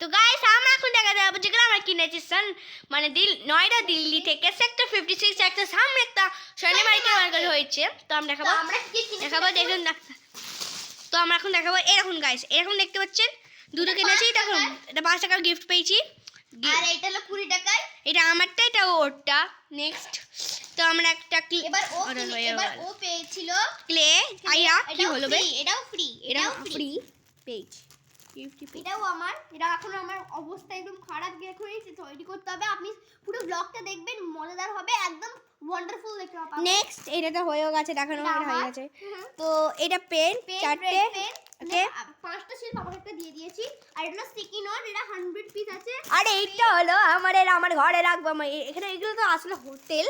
তো গাইস আমরা এখন দেখা যাবো যেগুলো আমরা কিনেছি মানে নয়ডা দিল্লি থেকে সেক্টর 56 একটা সামনে একটা স্বর্ণমার্কেট মার্কেট হয়েছে। তো আমরা দেখাবো দেখুন। তো আমরা এখন দেখাবো এরকম গাইস, এরকম দেখতে পাচ্ছেন দুটো কিনেছি। দেখুন এটা 5 টাকার গিফট পেয়েছি, আর এটা হলো 20 টাকায়। এটা আমারটা, এটা ওরটা। নেক্সট তো আমরা একটা এবার ও পেয়েছিল ক্লে আইয়া কি হলো বে, এটাও ফ্রি পেজ। এটাও আমার, এটা এখন আমার অবস্থা একদম খারাপ গিয়ে এখন তৈরি করতে হবে। আপনি পুরো ব্লগটা দেখবেন, মজাদার হবে, একদম ওয়ান্ডারফুল দেখতে পাবেন। নেক্সট এটা তো হয়েও গেছে, দেখানো হয়ে গেছে। তো এটা পেন চারটে, ওকে 5টা ছিল, বাবাকে একটা দিয়ে দিয়েছি। আর এটা স্টিকি নোট, এটা 100 পিস আছে। আর এইটা হলো আমার ঘরে রাখবো। এখানে এগুলো তো আসলে হোটেল,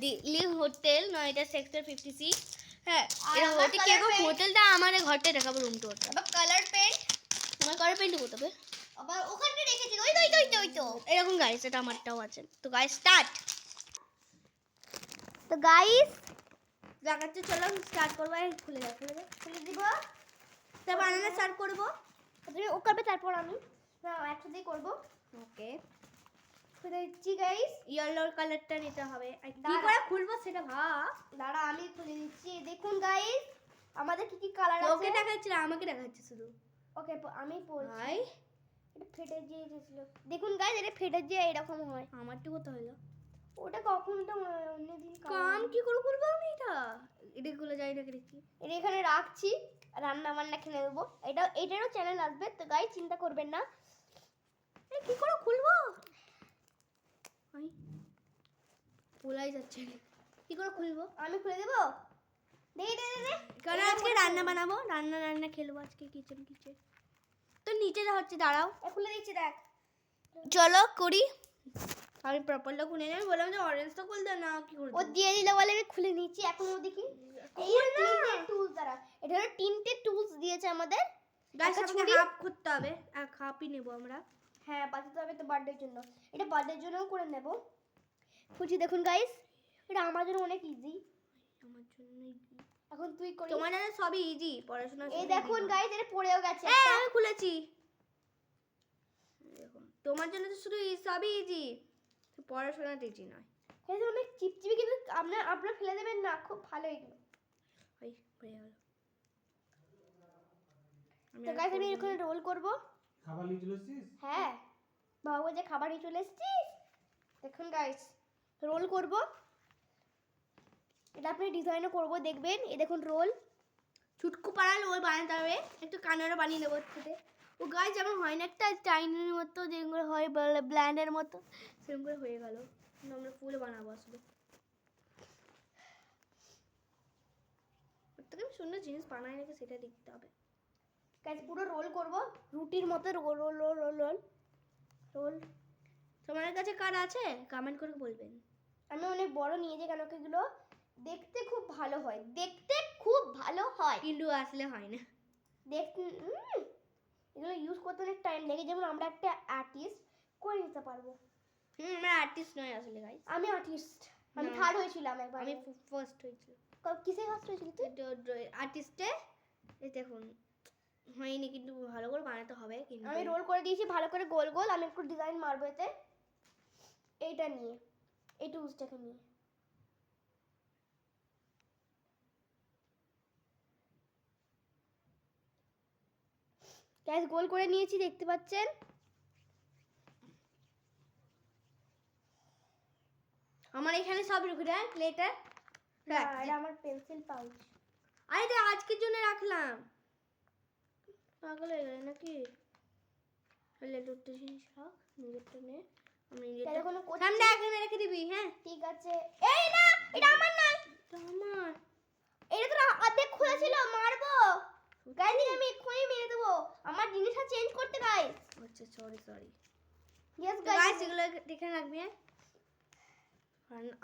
দিল্লি হোটেল নয়, এটা সেক্টর 56। হ্যাঁ এটা হোটেলটা আমাদের ঘরটা দেখাবো, রুম টুরটা। আবার কালার পেন, তোমার কালার পেন্ট কোথাবে? আবার ওখানে রেখেছি, ওই তো এরকম গাইস, এটা আমারটাও আছে। তো গাইস স্টার্ট। তো গাইস লাগাতে চলো স্টার্ট করবো। খুলে দিব, তারপর বানানো স্টার্ট করবো। তুমি ও করবে, তারপর আমি একসাথেই করবো। ওকে খুলে দিচ্ছি গাইস। ইয়েলো কালারটা নিতে হবে। কি করে খুলবো সেটা ভাব। দাঁড়া আমি খুলে দিচ্ছি। দেখুন গাইস আমাদের কি কি কালার আছে। ওকে দেখাচ্ছে না, আমাকে দেখাচ্ছে শুধু। ওকে আমি বলছি। ভাই এটা ফেটে গিয়েছিল। দেখুন গাইস এটা ফেটে গিয়ে এরকম হয়। আমারটা কত হলো? ওটা কখন তো অন্যদিন কাম কি করে খুলবো আমি এটা? এটা খুলে যাই না দেখি। এটা এখানে রাখছি, রান্না বান্না খেলে দেবো। এটারও চ্যানেল আসবে, তো গাইস চিন্তা করবেন না। কি করে খুলবো? খোলাই যাচ্ছে না। কি করে খুলবো? আমি খুলে দেবো। দে কারণ আজকে রান্না বানাবো, রান্না খেলবো আজকে কিচেন। তো নিচে যা হচ্ছে, দাঁড়াও খুলে দিচ্ছি, দেখ। চলো করি। আমি প্রপারটা খুলে নেই, বললাম যে অরেঞ্জটা খুলতে না, কি করব? ও দিয়ে দিল বলে আমি খুলে নিচ্ছি। এখন ও দেখি এই তিনটে টুলস দ্বারা, এটা হলো তিনটে টুলস দিয়েছে আমাদের। গাইস আমাকে হাফ করতে হবে, এক হাফই নেব আমরা। হ্যাঁ বাঁচাতে হবে তো বার্থডের জন্য, এটা বার্থডের জন্যও করে নেব। খুঁজি। দেখুন গাইস এটা আমার জন্য অনেক ইজি। আমার জন্য ইজি। এখন তুই করি। তোমার জন্য সবই ইজি, পড়াশোনা। এই দেখুন গাইস এটা পড়েও গেছে। আমি খুলেছি। দেখুন তোমার জন্য তো শুধু সবই ইজি, পড়াশোনাটা ইজি নয়। এটা অনেক চিপচিপি, কিন্তু আপনারা ফেলে দেবেন না, খুব ভালো এগুলো। ওই হয়ে গেল। তো গাইস আমি এখানে রোল করব। খাবার নিয়ে চলে এসেছিস? হ্যাঁ বাবু যে খাবার নিয়ে চলে এসেছিস। দেখুন গাইস রোল করব, এটা আপনি ডিজাইনও করব, দেখবেন। এই দেখুন রোল। ছুটকু পাড়াল ওই বানাতে হবে, একটু কানারা বানিয়ে নেবো সাথে। ও গাছ যেমন হয় না একটা চাইনির মতো, যেগুলো হয় ব্ল্যান্ডের মতো, সেরকম করে হয়ে গেল। আমরা ফুল বানাবো আসলে। প্রত্যেকে সুন্দর জিনিস বানায় নাকি সেটা দেখতে হবে। গাইস পুরো রোল করব, রুটির মতো roll roll roll roll roll roll. তোমার কাছে কার আছে কমেন্ট করে বলবেন। আমি অনেক বড় নিয়েছি কেন এগুলো দেখতে খুব ভালো হয়, দেখতে খুব ভালো হয়, কিন্তু আসলে হয় না দেখতে। এগুলো ইউজ করতে অনেক টাইম লাগে, যেমন আমরা একটা আর্টিস্ট করে নিতে পারবো। আমরা আর্টিস্ট নয় আসলে গাইস। আমি আর্টিস্ট, আমি থার্ড হয়েছিলাম একবার। আমি ফার্স্ট হয়েছিল। কিসে ফার্স্ট হয়েছিল তুই? আর্টিস্টে। এই দেখুন হয়নি, কিন্তু ভালো করে বানাতে হবে। কিন্তু আমি রোল করে দিয়েছি ভালো করে গোল গোল। আমি একটু ডিজাইন মারবো এতে, এইটা নিয়ে, এই টুলসটাকে নিয়ে। গাইস গোল করে নিয়েছি, দেখতে পাচ্ছেন। আমার এখানে সব রুখে দেয় প্লেটার। এটা আমার পেন্সিল পাউচ। আরে এটা আজকের জন্য রাখলাম। পাগল হয়ে গেলে নাকি? তাহলে দুটো জিনিস রাখ, নিজেরটা নে। আমি নিজেরটা সামনে এখানে রেখে দিবি। হ্যাঁ ঠিক আছে। এই না, এটা আমার না, এটা আমার। এটা তো অর্ধেক খোলা ছিল, মারবো গাইস। আমি এক্ষুনি মেরে দেবো, আমার জিনিসটা চেঞ্জ করতে গাইস। আচ্ছা সরি। ইয়েস গাইস এগুলো দেখে রাখবি।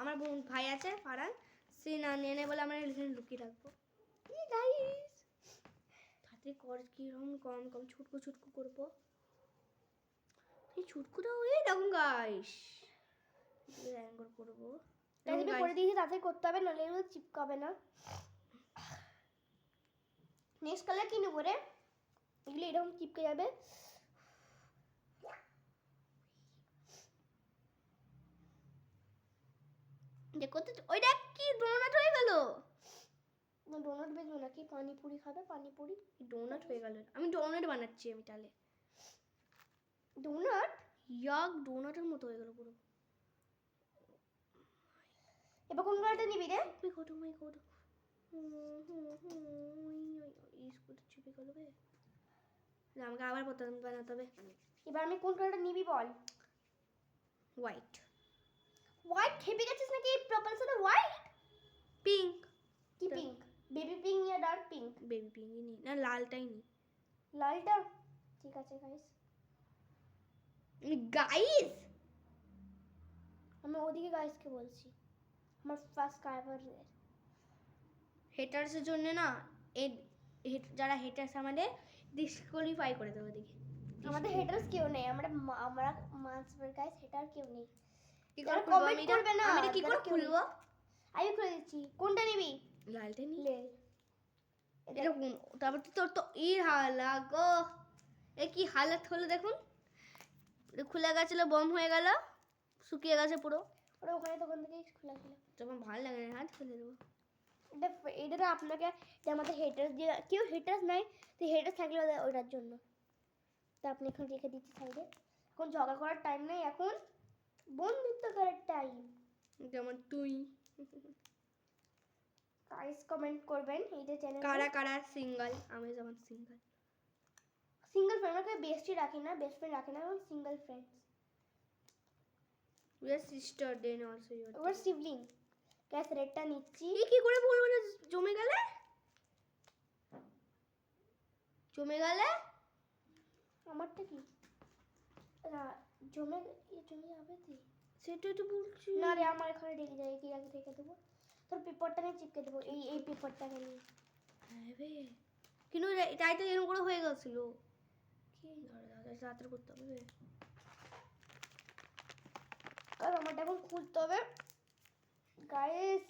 আমার বোন ভাই আছে ফারান, সে না নিয়ে নেয় বলে আমরা এখানে লুকিয়ে রাখবো। গাইস তাতে কর কিরকম কম ছুটকু করবো। এই ছুটকুটা হয়ে দেখুন গাইস অ্যাঙ্গল করবো। গাইস আমি করে দিয়েছি, তাড়াতাড়ি করতে হবে, নাহলে এগুলো চিপকাবে না। নেক্সট কালার কি নেবো রে? এগুলো এরকম চিপকে যাবে। দেখো তো ওইটা কি ডোনাট হয়ে গেল। না ডোনাট বেচবো নাকি, পানিপুরি খাবে পানিপুরি। ডোনাট হয়ে গেল, আমি ডোনাট বানাচ্ছি আমি তাহলে। ডোনাট ইয়াক ডোনাটের মতো হয়ে গেল পুরো। এবার কোন কালারটা নিবি রে? মাই গড মাই গড, এই স্কুল চুপে গেল বে। না, আমাকে আবার প্রথম বানাতে হবে। এবার আমি কোন কালারটা নিবি বল। হোয়াইট। হোয়াইট খেপে গেছিস নাকি? পার্পল সাথে হোয়াইট? পিঙ্ক। কি পিঙ্ক? বেবি পিঙ্ক ইয়া ডার্ক পিঙ্ক? বেবি পিঙ্কই নি, না লালটাই নি। লালটা ঠিক আছে গাইস। গাইস আমি ওদিকে গাইসকে বলছি, আমার ফার্স্ট সাবস্ক্রাইবার। হেটার্সের জন্য না, যারা হেটার্স আমাদের ডিসকোয়ালিফাই করে দেবো দেখি। আমাদের হেটার্স কেউ নেই, আমরা মানসবার গাইস হেটার কেউ নেই। কি যারা করে খুলবো comment আমি করবে না, আমি এটা কি করে যারা কেউ খুলবো? আমি খুলে দিচ্ছি। কোনটা নিবি? লালটা নি। লে এটা কোন, তারপর তো তোর তো হালা গো, এ কি হালাত হলো দেখুন। এটা খুলে গেছিল, বম হয়ে গেল, শুকিয়ে গেছে পুরো। ওরা ওখানে তখন থেকে খোলা ছিল। তোমার ভালো লাগে না, হাত খুলে দেবো। এটা তো আপনাকে, যে আমাদের হেটার্স যে কেউ হেটার্স নাই, তো হেটার্স থাকলে ওটার জন্য। তো আপনি এখন রেখে দিচ্ছি সাইডে। এখন ঝগড়া করার টাইম নেই, এখন বন্ধুত্ব করার টাইম। যেমন তুই। গাইস কমেন্ট করবেন এইটা চ্যানেলে। কারা কারা সিঙ্গেল? আমি যেমন সিঙ্গেল। সিঙ্গেল ফ্রেন্ড, আমাকে বেস্টি রাখি না, বেস্ট ফ্রেন্ড রাখি না, এবং single friends. We are sister then also you are. ওর সিবলিং। গ্যাস রেডটা নিচ্ছি। এই কি করে বলবো না জমে গেলে? জমে গেলে আমারটা কি জমে জমে যাবে তুই? সেটা তো বলছি না রে, আমার এখানে রেখে যায়, কি আগে রেখে দেবো। তোর পেপারটা নিয়ে চিপকে দেবো, এই পেপারটাকে নিয়ে। হ্যাঁ রে, কিন্তু তাই তো এরকম করে হয়ে গেছিল। কি রাত্রে করতে হবে। আর আমারটা এখন খুলতে হবে। গাইস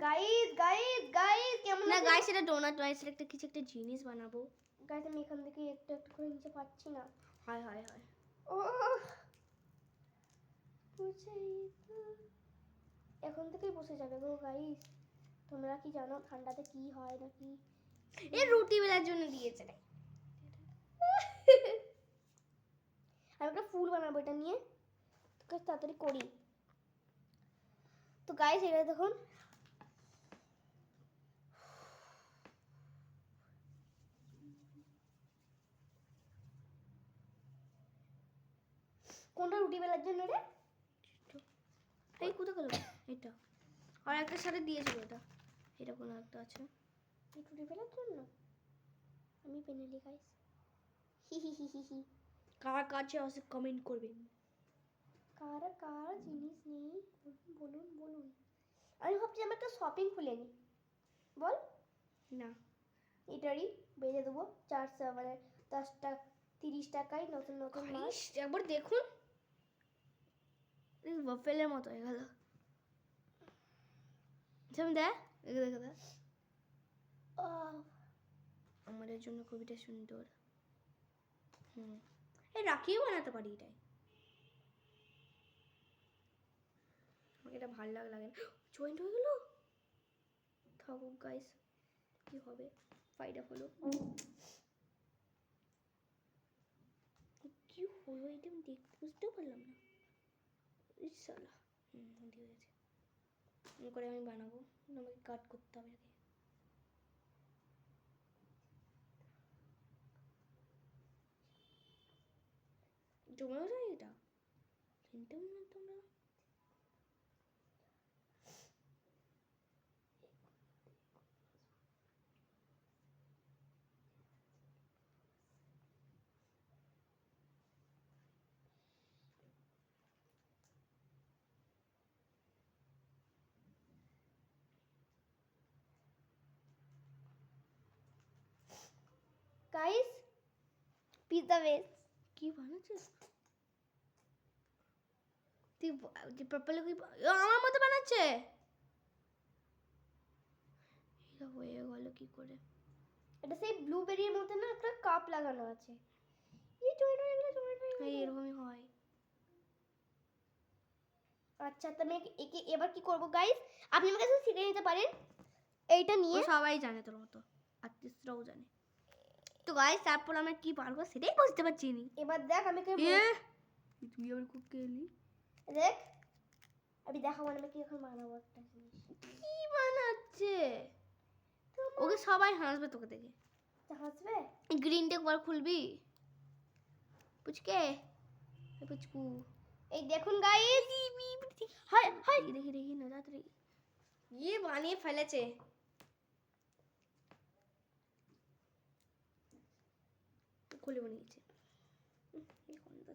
গাইস গাইস গাইস কেমন না আছে? গাইস, এটা ডোনাট নয়, সেটা একটা কিছু একটা জিনিস বানাবো। গাইস আমি এখান থেকে একটু একটু করে নিচে পাচ্ছি না। হায় হায় হায়। ও বুঝেই তো। এখন থেকেই বসে যাবে গো গাইস। তোমরা কি জানো ঠান্ডাতে কি হয় নাকি? এই রুটি বেলার জন্য দিয়েছে রে। আমি একটা ফুল বানাবো এটা নিয়ে, তোকে তাড়াতাড়ি করি। তো গাইস এটা দেখুন, কোনটা রুটি বেলার জন্য রে? এই কোথায় গেল এটা? আর একটা সাথে দিয়েছিল এটা, এটা কোনো একটা আছে। এই রুটি বেলার জন্য আমি পেনেলি গাইস। হি হি হি হি হি। কার কাছে আছে কমেন্ট করবেন। কার কার জিনিস নেই বলুন বলুন। আমি ভাবছি আমি একটা শপিং খুলে নিই, বল। না এটারই বেজে দেবো 400 মানে 10টা 30 টাকায় নতুন নতুন মাল। গাইস একবার দেখুন, এই ওয়াফেলের মতো হয়ে গেল। সামনে দেখ, দেখে দেখে দেখ। আহ, আমাদের জন্য কবিতা সুন্দর। এই রাখিও বানাতে পারি এটাই। আমাকে এটা ভালো লাগে না। জয়েন্ট হয়ে গেল। থাকুক গাইস, কি হবে, ফাইডা হলো। কি হলো এটা আমি বুঝতেও পারলাম না। ইনশাআল্লাহ ঠিক আছে। এমন করে আমি বানাবো, আমাকে কাট করতে হবে আগে। জমেও যায় এটা, চিনতেও না তোমরা। Guys pizza base. কি বানাচ্ছিস তুই? পার্পল কি আমার মতো বানাচ্ছে? এটা হয়ে গেল কি করে? এটা সেই ব্লুবেরির মধ্যে না একটা কাপ লাগানো আছে। এই টমেটো এগুলো টমেটো এই এরকমই হয়। আচ্ছা, তো আমি একে এবার কি করব গাইস, আপনি আমার কাছে শিখে নিতে পারেন এইটা নিয়ে। সবাই জানে তোর মতো, আর্টিস্টরাও জানে। তো গাইস তারপর আমরা কি পারবো সেটাই বুঝতে পারছি নি। এবার দেখ আমি কি তুই আবার খুব কেলি দেখ, আমি দেখাবো আমি কি এখন বানাবো একটা জিনিস। কি বানাচ্ছে? ওকে সবাই হাসবে তোকে দেখে। তা হাসবে? গ্রিন টেক বার খুলবি পুচকে? পুচকু এই দেখুন গাইস, হাই হাই দেখি দেখি না তাড়াতাড়ি ইয়ে বানিয়ে ফেলেছে। খুলে বানিয়েছে। এই গন্ধ ছাড়বে।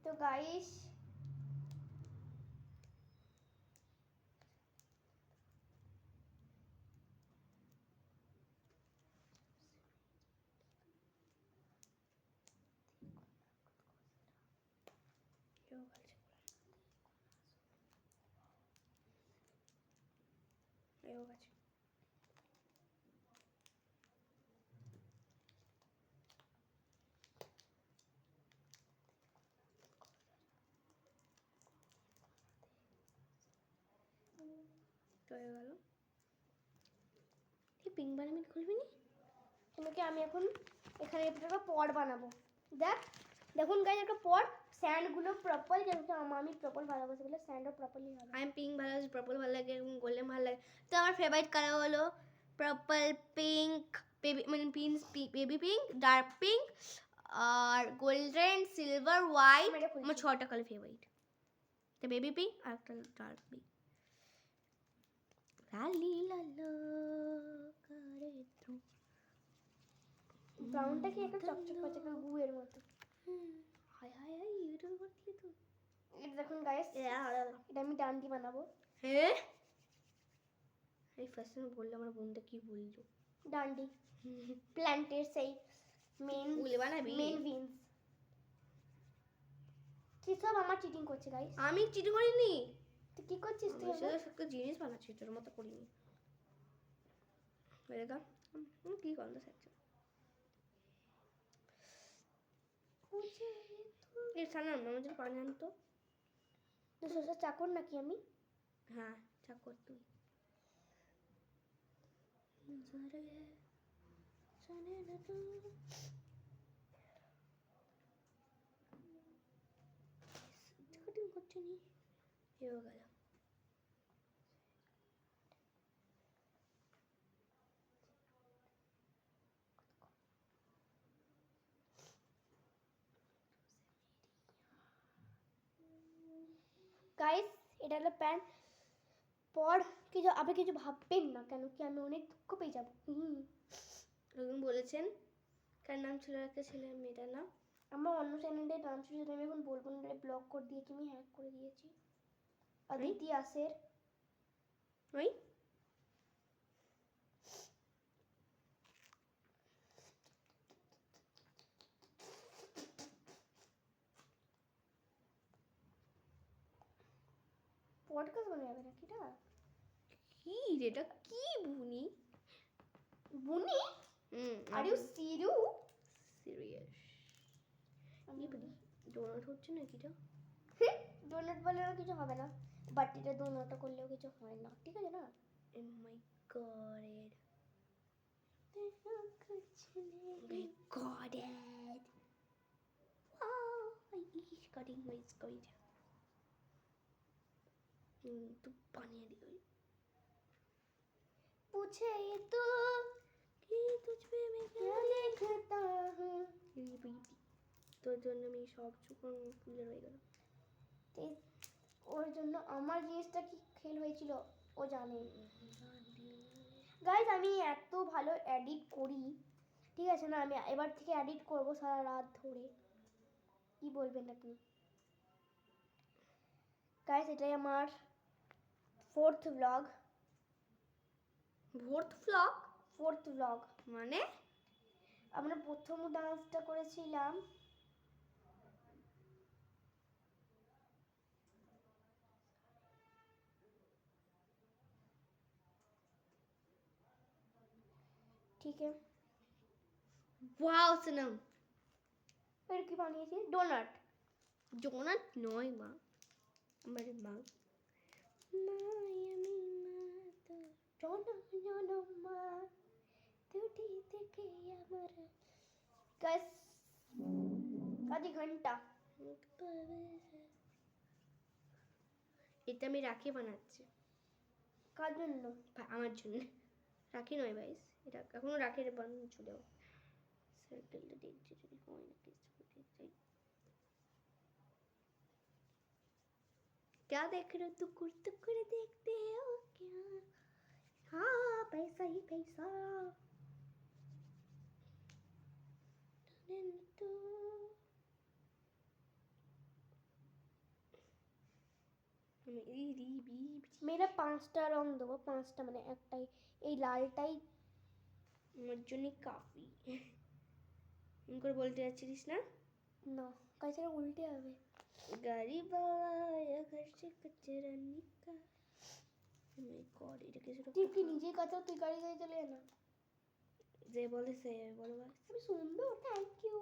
তো গাইস হয়ে গেল। এই পিঙ্ক বানামি খুলবি নি? তোমাকে আমি এখন এখানে একটা পট বানাবো। দেখুন গাইস একটা পট, স্যান্ড গুলো প্রপার, যেহেতু আমি প্রপার ভালোবাসি বলে স্যান্ডও প্রপারলি হবে। আমি পিঙ্ক ভালো লাগে, পার্পল ভালো লাগে এবং গোল্ডেন ভালো লাগে। তো আমার ফেভারিট কালার হলো পার্পল, পিঙ্ক, বেবি মানে বেবি পিঙ্ক, ডার্ক পিঙ্ক আর গোল্ডেন, সিলভার, হোয়াইট। আমার 6টা কালার ফেভারিট। তো বেবি পিঙ্ক আর একটা ডার্ক পিঙ্ক। লালি লালো করে তো ব্রাউনটা কি একটা চকচক করছে, একটা গুয়ের মতো। হাই হাই হাই ইউটিউব করলি তো। এটা দেখুন গাইস, এটা আমি ডান্ডি বানাবো। হ্যাঁ এই ফার্স্ট টাইম বললে আমার বোনটা কি বললো। ডান্ডি প্ল্যান্টের সেই মেন ফুল বানাবি? মেন বিনস। কি সব আমার চিটিং করছে গাইস। আমি চিটিং করিনি। তুই কি করছিস তুই? আমি শুধু একটা জিনিস বানাচ্ছি, তোর মতো করিনি। দেখা কি গন্ধ ছাড়ছে। এই সানা আমার জন্য পানি আনতো। তো শসা চাকর নাকি আমি? হ্যাঁ চাকর তুই। করছে নি হয়ে গেল। গাইস এটা হলো প্যান পর কিছু, আপনি কিছু ভাববেন না, কেন কি আমি অনেক দুঃখ পেয়ে যাবো। এরকম বলেছেন কার নাম ছিল একটা ছেলের মেয়েটার নাম? আমার অন্য চ্যানেলের নাম ছিল, আমি এখন বলবো না, ব্লক করে দিয়েছি, আমি হ্যাক করে দিয়েছি। অদিতি আসের। ওই পডকাস্ট বানাবে নাকি এটা? কি এটা কি বুনি বুনি? Are you serious? আমি বলি ডোনাট হচ্ছে না কিটা? ডোনাট বলেও কিছু হবে না, বাট এটা ডোনাট করলেও কিছু হয় না, ঠিক আছে না? ও মাই god my god it wow is cutting my squid तो पानी आ रही पूछे तो कि तुझ पे मैं क्या देखता हूँ। তোর জন্য আমি সব চুকন ফুলে রয়ে গেল। ওর জন্য আমার জিনিসটা কি ফেল হয়েছিল ও জানে। গাইজ আমি এত ভালো এডিট করি, ঠিক আছে না? আমি এবার থেকে এডিট করব সারা রাত ধরে, কি বলবেন আপনি? গাইজ এটাই আমার 4th ব্লগ। 4th ব্লগ মানে আমরা প্রথম ডান্সটা করেছিলাম ठीक है ওয়াও সনম फिर কি বানিয়েছি ডোনাট ডোনাট নয় মা আমার মা জনমা দুটি থেকে আমার গাইস আধি ঘন্টা এটা আমি রাখি বানাচ্ছি কার জন্য আমার জন্য রাখি নয় ভাইস এটা এখনো রাখি বানানো ছিল সার্কেলটা দেখছি যদি হয় না কিছু क्या देख रहे हो टुकुर टुकुर देखते हो क्या हाँ पैसा ही पैसा মেরা 5টা রং দেবো 5টা মানে একটাই এই লালটাই আমার জন্য কাফি করে বলতে যাচ্ছিস না না কাছে উল্টে হবে গাড়ি বাবা ঘর সে কচরা নিকা मैं गॉड এটা কিছু তুই কি নিজেই কথা তুই গাড়ি গাড়ি চলে না যে বলে সে বলো বাস আমি সুন্দর থ্যাংক ইউ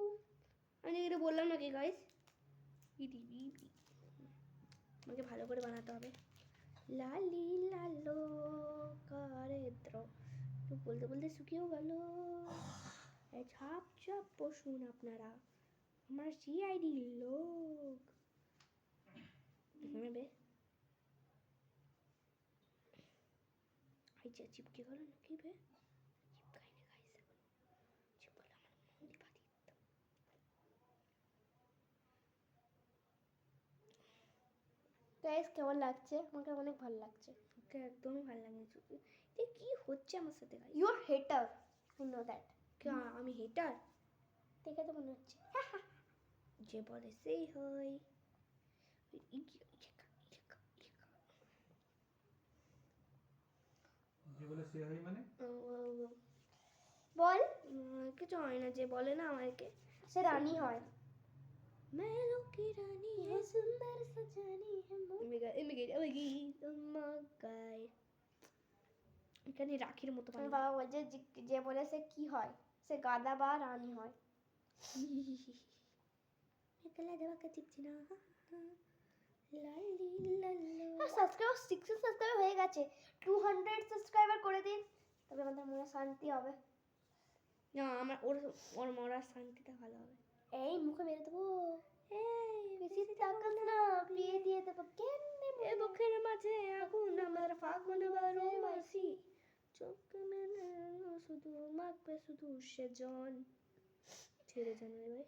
আমি এটা বললাম নাকি গাইস ইডি বিবি আমাকে ভালো করে বানাতে হবে লালি লালো কারে দ্র তো বলতে বলতে শুকিয়েও গেল এই ছাপ ছাপ বসুন আপনারা আমার সিআইডি লোক এখানে বে আই যা চিপকে গেল নাকি বে চিপকাই না গাইস চিপকালে আমার মন্দির বাদি দিতাম গাইস কেমন লাগছে আমাকে অনেক ভালো লাগছে ওকে একদমই ভালো লাগছে এটা কি হচ্ছে আমার সাথে guys you are hater I know that কি আমি হেটার দেখে তো মনে হচ্ছে যে বলে সেই হয় যে বলে সে হয় মানে বল কিছু হয় না যে বলে না আমাকে সে রানী হয় মেলো কি রানী ये सुंदर सजानी है গাই এখানে রাখির মতো আমার বাবা বলছে যে বলে সে কি হয় সে গাদা বা রানী হয় একলা দেওয়া কা চিপছি না লালি লালো সাবস্ক্রাইবার 6 সাবস্ক্রাইবার হয়ে গেছে 200 সাবস্ক্রাইবার করে দিন তবে আমাদের মনে শান্তি হবে না আমার ওর ওর মরার শান্তিটা ভালো হবে এই মুখে মেরে দেবো এই বেশি তাকাস না বিয়ে দিয়ে দেবো কেন এ বুকের মাঝে আগুন আমার ফাগুন বারো মাসি চোখ মেলে শুধু মাখবে শুধু সেজন ছেড়ে জানো রে ভাই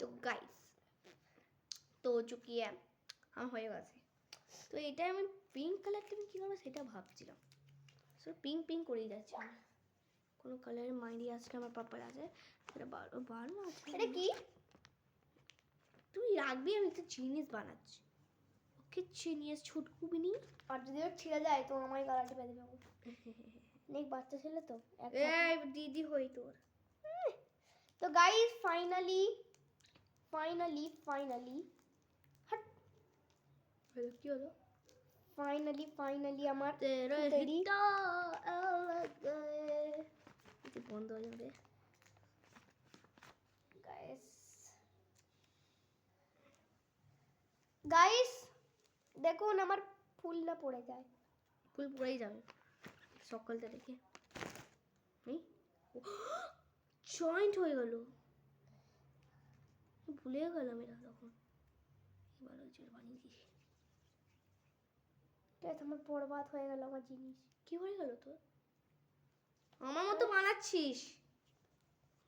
तो गाइस तो চুকি আমার হয়ে গেছে তো এটা আমি পিঙ্ক কালারটা আমি কী করবো সেটা ভাবছিলাম সো পিঙ্ক পিঙ্ক করেই যাচ্ছে আমার কোনো কালারের মাইন্ডই আসছে আমার পাপার আছে সেটা বারো বারো আছে এটা কি তুই রাখবি আমি একটা জিনিস বানাচ্ছি ওকে জিনিস ছুটকু বিনি আর যদি ওর ছিঁড়ে যায় তো আমায় গলাটা বেঁধে দেবো অনেক বাচ্চা ছেলে তো এই দিদি হই তোর তো গাইস ফাইনালি হলো কি হলো ফাইনালি আমার তেরা তৈরি। হিতা আলাগ গায়ে এটা বন্ধ হয়ে যাবে গাইস দেখুন আমার ফুল না পড়ে যায় ফুল পড়েই যাবে সকালটা দেখে এই জয়েন্ট হয়ে গেল ভুলে গেলাম এটা তখন এবার হচ্ছে বানিয়ে দিস গাইস আমার বরবাদ হয়ে গেল আমার জিনিস কি হয়ে গেল তোর আমার মতো বানাচ্ছিস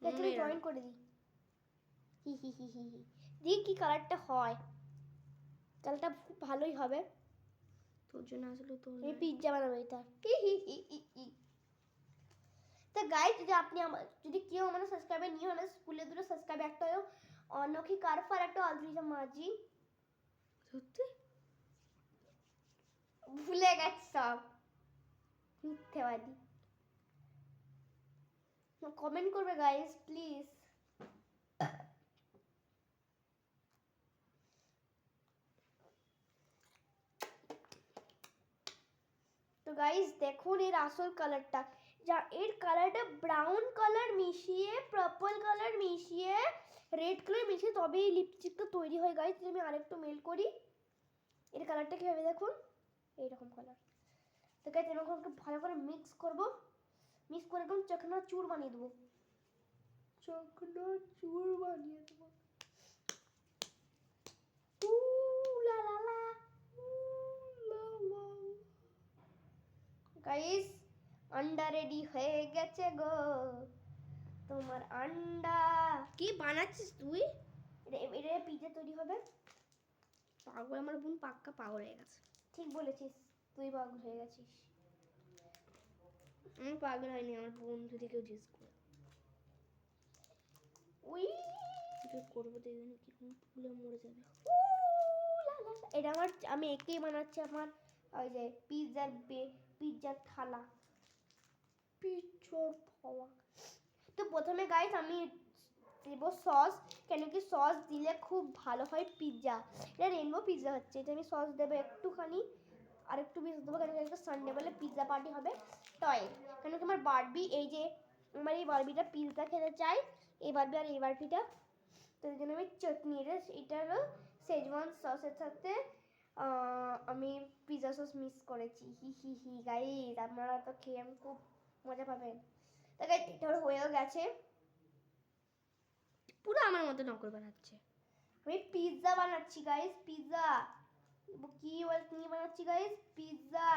দেখলে জয়েন করে দিই দিই কি কালারটা হয় কালারটা খুব ভালোই হবে তোর জন্য আসলে তোর এই পিজ্জা বানাবো এটা তো তো গাইস যদি কেউ আমাদের সাবস্ক্রাইবার নিয়ে আমাদের স্কুলে দুটো সাবস্ক্রাইব একটা হলো অনখি কারফার একটা আলফিজা মাঝি সত্যি ভুলে গেছি সব মিথ্যেবাদী কমেন্ট করবে গাইস প্লিজ তো গাইস দেখুন এর আসল কালারটা এর কালারটা ব্রাউন কালার মিশিয়ে পার্পল কালার মিশিয়ে রেড কালার মিশিয়ে তবে এই লিপস্টিকটা তৈরি হয় গাইস আমি আরেকটু মেল করি এর কালারটা কি হবে দেখুন এইরকম কালার তো গাইস আমি এখন ভালো করে মিক্স করে একদম চকনা চুর বানিয়ে দেবো লা লা লা গাইস আন্ডা রেডি হয়ে গেছে গো তোমার আন্ডা কি বানাচ্ছিস তুই? এটা পিজা তৈরি হবে পাগল, আমার বোন পাক্কা পাগল হয়ে গেছে। ঠিক বলেছিস তুই পাগল হয়ে গেছিস আমি পাগল হয়নি, আমার বোন যদি কেউ জিজ্ঞেস করে উই কি করবো দেখবেন কিরকম ফুলে মরে যাবে। এটা আমি একেই বানাচ্ছি আমার ওই যে পিৎজার থালা তো প্রথমে গাইস আমি দেব সস কেন কি সস দিলে খুব ভালো হয় পিৎজা এটা রেনবো পিৎজা হচ্ছে এটা আমি সস দেবো একটুখানি আর একটু বেশি দেবো কেন কি একটা সানডে বলে পিৎজা পার্টি হবে টয় কেন কি আমার বারবি এই যে আমার এই বারবিটা পিৎজা খেতে চাই এই বারবি আর এই বারবিটা তো এই জন্য আমি চাটনি এটা হলো শেজওয়ান সসের সাথে আমি পিৎজা সস মিক্স করেছি হি গাইস আপনারা তো খেয়ে খুব মজা পাবেন তো গাইস এটা হয়েও গেছে পুরো আমার মতো নকল বানাচ্ছে। আমি পিৎজা বানাচ্ছি গাইস পিৎজা কি বানাচ্ছি গাইস পিৎজা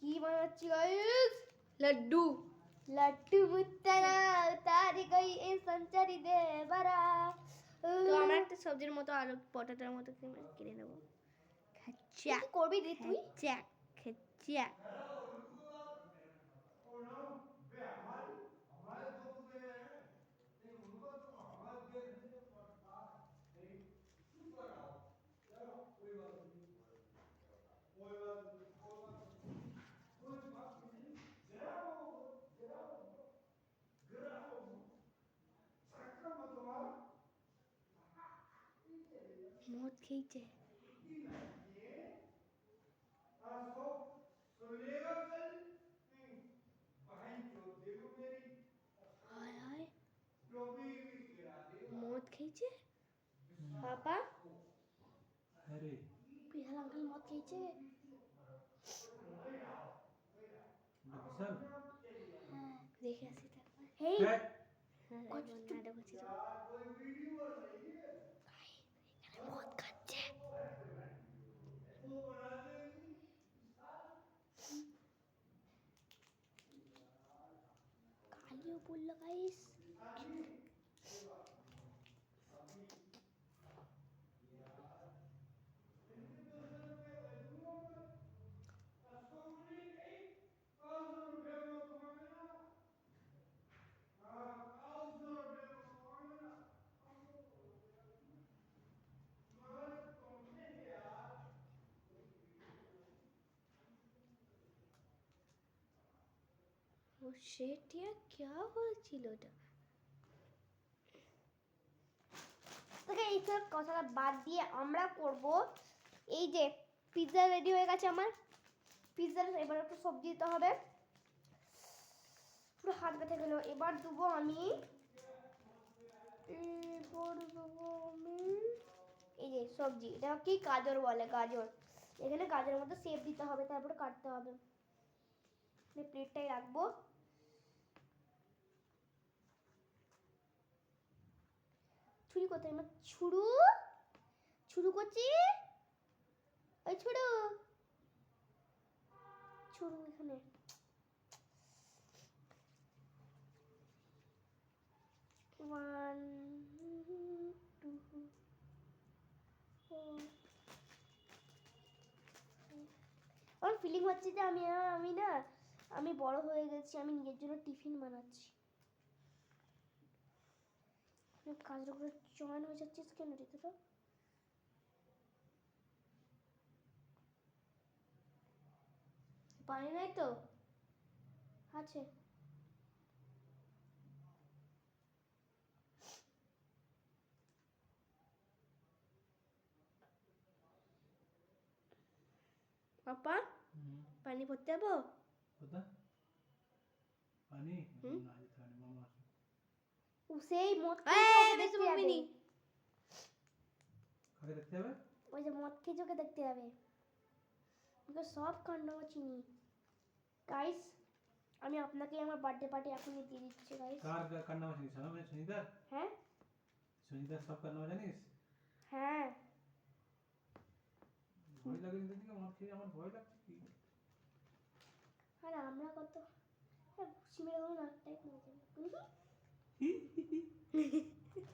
কি বানাচ্ছি গাইস লাড্ডু लड्डू मुत्तरा उतारी गई ए संचारी दे बरा তো আমরা একটা সবজির মতো আলু পটাটোর মতো কিনে নেবো। খাচ্চা কি করবি রে তুই খাচ্চা খাচ্চা মদ খেয়েছে। হায় হায় মদ খেয়েছে পাপা अरे বিশাল আঙ্কেল মদ খেয়েছে नक्सल দেখে আসি তারপর। হেই है হ্যাঁ নাটক হচ্ছে তো। মদ খাচ্ছে কালিও বললো গাইস ও শেট ইয়ার क्या হয়েছিল ওটা? তোকে এই সব কথাটা বাদ দিয়ে আমরা করব এই যে পিৎজা রেডি হয়ে গেছে আমার পিৎজার এবার একটু সবজি দিতে হবে পুরো হাত ব্যথা গেল এবার দেবো আমি এই যে সবজি এটা কি গাজর বলে গাজর এখানে গাজরের মধ্যে শেপ দিতে হবে তারপরে কাটতে হবে প্লেটটাই রাখবো ছুরি কোথায় আমার ছুরু করছি ওই ছুরু এখানে ওয়ান টু আমার ফিলিং হচ্ছে যে আমি না আমি বড় হয়ে গেছি, আমি নিজের জন্য টিফিন বানাচ্ছি। কাজের উপরে জয়েন হয়ে যাচ্ছিস কেন রে তোরা? পানি নাই তো? আছে। পাপা পানি ভরতে যাবো? पता पानी हम्म? ना ये थाने मामा से সেই মদ এই, খেয়ে বেশি দেখতে বকবি যাবে। নি। खाके देखते हैं ওই যে মদ খেয়ে চোখে দেখতে যাবে। ওকে সব কাণ্ড চিনি। গাইস, আমি আপনাকে আমার বার্থডে পার্টি এখনই দিয়ে দিচ্ছি গাইস। कार का करना जानिस ना मैं सुनीता হ্যাঁ सुनीता सब करना जानिस হ্যাঁ, ভয় লাগে দিদিকে মদ খেয়ে আমার ভয় লাগছে কি আর আমরা কত ঘুষি মেরে কোনো নাকটাই খুলে যাবে।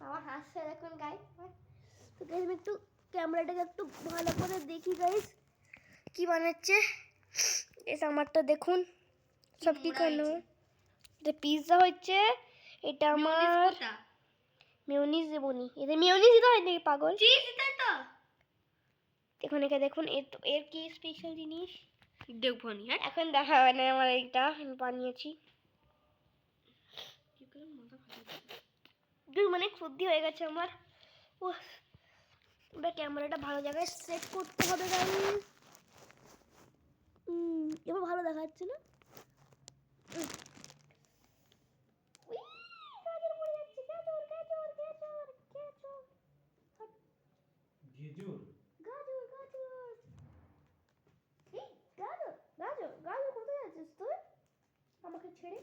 আমার হাসছে এখন গাইস। তো গাইস আমি একটু ক্যামেরাটাকে একটু ভালো করে দেখি গাইস কি বানাচ্ছে। এস আমারটা দেখুন সব কি করলো। এটা পিৎজা হচ্ছে, এটা আমার মেয়োনিজ দেবনি, এটা মেয়োনিজ দিতে হয় নাকি পাগল? চিজ দিতে তো দেখুন এখানে দেখুন এর কি স্পেশাল জিনিস দেখবো নি। হ্যাঁ এখন দেখা হয় না। আমার এইটা আমি বানিয়েছি কি করে মাথা ফাটা দুই মানে খুদ্দি হয়ে গেছে আমার। ও এবার ক্যামেরাটা ভালো জায়গায় সেট করতে হবে গাইস। এবার ভালো দেখাচ্ছে না? উই, গাজর পড়ে যাচ্ছে, গাজর গাজর গাজর গাজর গেজুর গাজর গাজর। এই গাজর গাজর গাজর কোথায় যাচ্ছিস তুই? আমাকে ছেড়ে,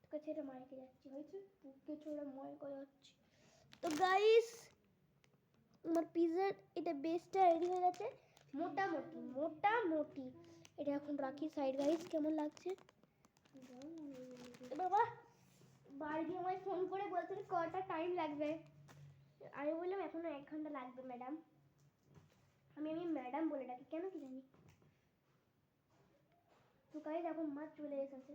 তোকে ছেড়ে মাইকে যাচ্ছি হয়েছে, তোকে ছেড়ে মাইকে যাচ্ছি। তো গাইস আমার পিৎজার এটা বেসটা রেডি হয়ে গেছে মোটামুটি মোটামুটি। এটা এখন রাখি সাইড গাইস। কেমন লাগছে? বাবা বাড়ি দিয়ে আমায় ফোন করে বলছেন কটা টাইম লাগবে। আমি বললাম এখনো 1 ঘন্টা লাগবে ম্যাডাম। আমি ম্যাডাম বলে ডাকি কেন কি জানি। তো গাইস এখন মা চলে এসেছে।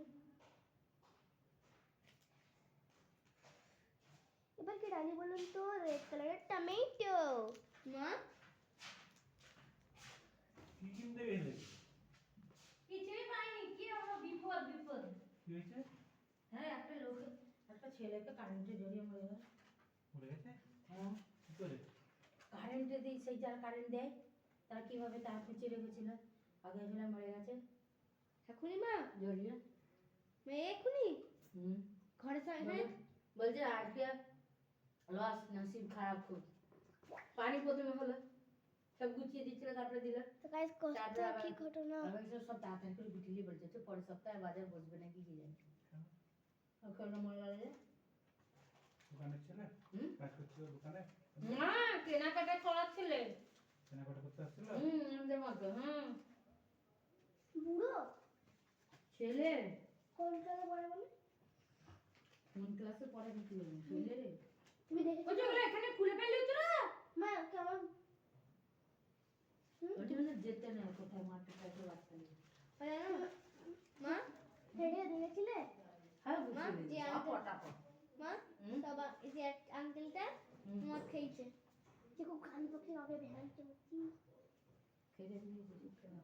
এবার কি ডালি বলুন তো? রেড কালারের টমেটো। মা কি কিনতে গেলে কিছুই পাইনি, কি হলো? বিপদ বিপদ। কি হয়েছে হ্যাঁ, একটা ছেলেকে কারেন্টের জড়িয়ে মরে গেল। মরে গেছে হ্যাঁ, কি করে কারেন্টে দিয়ে সেই যারা কারেন্ট দেয় তারা কিভাবে তার খুঁজে রেখেছিল, আগে ঝুলে মরে গেছে এখনই মা জড়িয়ে। মেয়ে এখনই হুম, ঘরে বলছে আজকে লস, নসিব খারাপ খুব। পানি প্রথমে হলো, সব গুছিয়ে দিচ্ছিল, তারপরে দিল। তো গাইস কষ্ট তারপরে আবার কি ঘটনা। আমি সব তাড়াতাড়ি করে বিটিলি বলছে তো পরের সপ্তাহে বাজার বসবে নাকি কি জানি। ওখানে মরে গেল যে। দোকানের ছেলে হুম, কাজ করছিল দোকানে না কেনাকাটা করার ছেলে। কেনাকাটা করতে আসছিল আমাদের মতো। বুড়ো ছেলে কোন ক্লাসে পড়ে বলে? কোন ক্লাসে পড়ে কি বলবো? ছেলে রে, তুমি দেখেছো? ওই যেগুলো এখানে খুলে ফেললি তোরা। মা কেমন ওটা মানে যেতে না কোথায় মাঠে কাছে বাচ্চা নিয়ে। মা রেডি দেখেছিলে? হ্যাঁ মা, বুঝছি যে বুঝছি। আনতে- পটাপট। মা হুম, বাবা এই যে আঙ্কেলটা হুম। মদ খেয়েছে। যে খুব খালি পক্ষে হবে ভ্যান চলছি। খেতে দিয়ে বুঝি খেলা।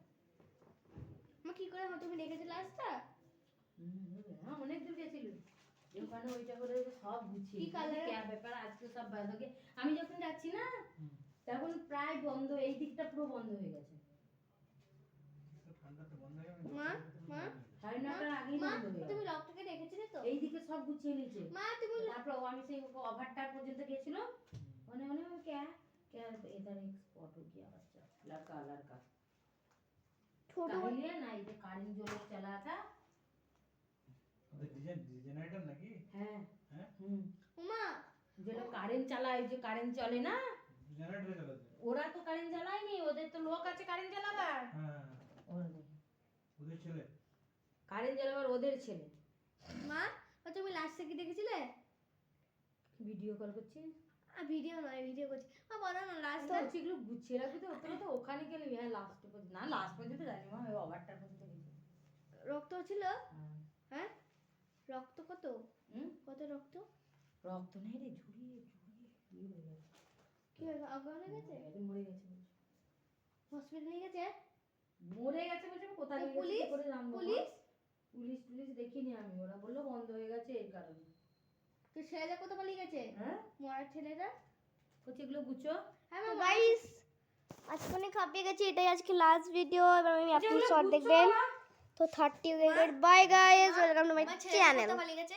মা কি করে তুমি দেখেছো লাস্টটা? হ্যাঁ, অনেক দূর গেছিল। ওখানে ওইটা করে সব গুছিয়ে কি colour? কি ব্যাপার আজকে সব বাইরে। আমি যখন যাচ্ছি না হুম। তখন প্রায় বন্ধ, এই দিকটা পুরো বন্ধ হয়ে গেছে। ঠান্ডা তো বন্ধ হয়ে গেল মা, মা, 9:30টার আগেই মা বন্ধ হয়ে তুমি গেছে। লকটাকে দেখেছিলে তো? এই দিকে সব গুছিয়ে নিয়েছে। মা তুমি তারপর আমি সেই ওভারটার পর্যন্ত গেছিল। মানে মানে क्या क्या इधर एक स्पॉट हो गया बच्चा लड़का लड़का ছোট कहीं लिया ना ये कारिन जो लोग चला था। ওদের জেনারেটর নাকি হ্যাঁ হ্যাঁ মা যেটা কারেন্ট চালায়, যে কারেন্ট চলে না, জেনারেটর চালাতে ওরা তো কারেন্ট চালায়নি, ওদের তো লোক আছে কারেন্ট চালাবার। হ্যাঁ ওদের ছেলে কারেন্ট চালাবার ওদের ছেলে। মা তুমি লাস্টে কি দেখেছিলে? ভিডিও কল করছে। ভিডিও নয়, ভিডিও করছি। মা বলো না লাস্ট তো সেগুলো গুছিয়ে রাখবি তো, তোরা তো ওখানে গেলে। হ্যাঁ লাস্ট পর্যন্ত না, লাস্ট পর্যন্ত জানি মা ওই ওভারটার পর্যন্ত গেছি। হয়েছিল হ্যাঁ রক্ত কত হুম? কত রক্ত রক্ত নেই রে, ঝুড়িয়ে ঝুড়িয়ে ইয়ে হয়ে গেছে। কি হয়েছে অজ্ঞান হয়ে গেছে একদম মরে গেছে বলছে। হসপিটালে নিয়ে গেছে মরে গেছে বলছে, আমি কোথায় নিয়ে গেছে পুলিশ? কি করে জানবো? পুলিশ? পুলিশ টুলিশ দেখিনি আমি, ওরা বললো বন্ধ হয়ে গেছে এই কারণে। তো ছেলেটা কোথাও পালিয়ে গেছে হ্যাঁ মরার ছেলেটা কোথায় এগুলো গুছো? হ্যাঁ গাইস আজকে অনেক খাপিয়ে গেছি এটাই আজকে লাস্ট ভিডিও এবার আমি আপনি শর্ট দেখবেন তো 30 wicket bye guys welcome to my channel পালিয়ে গেছে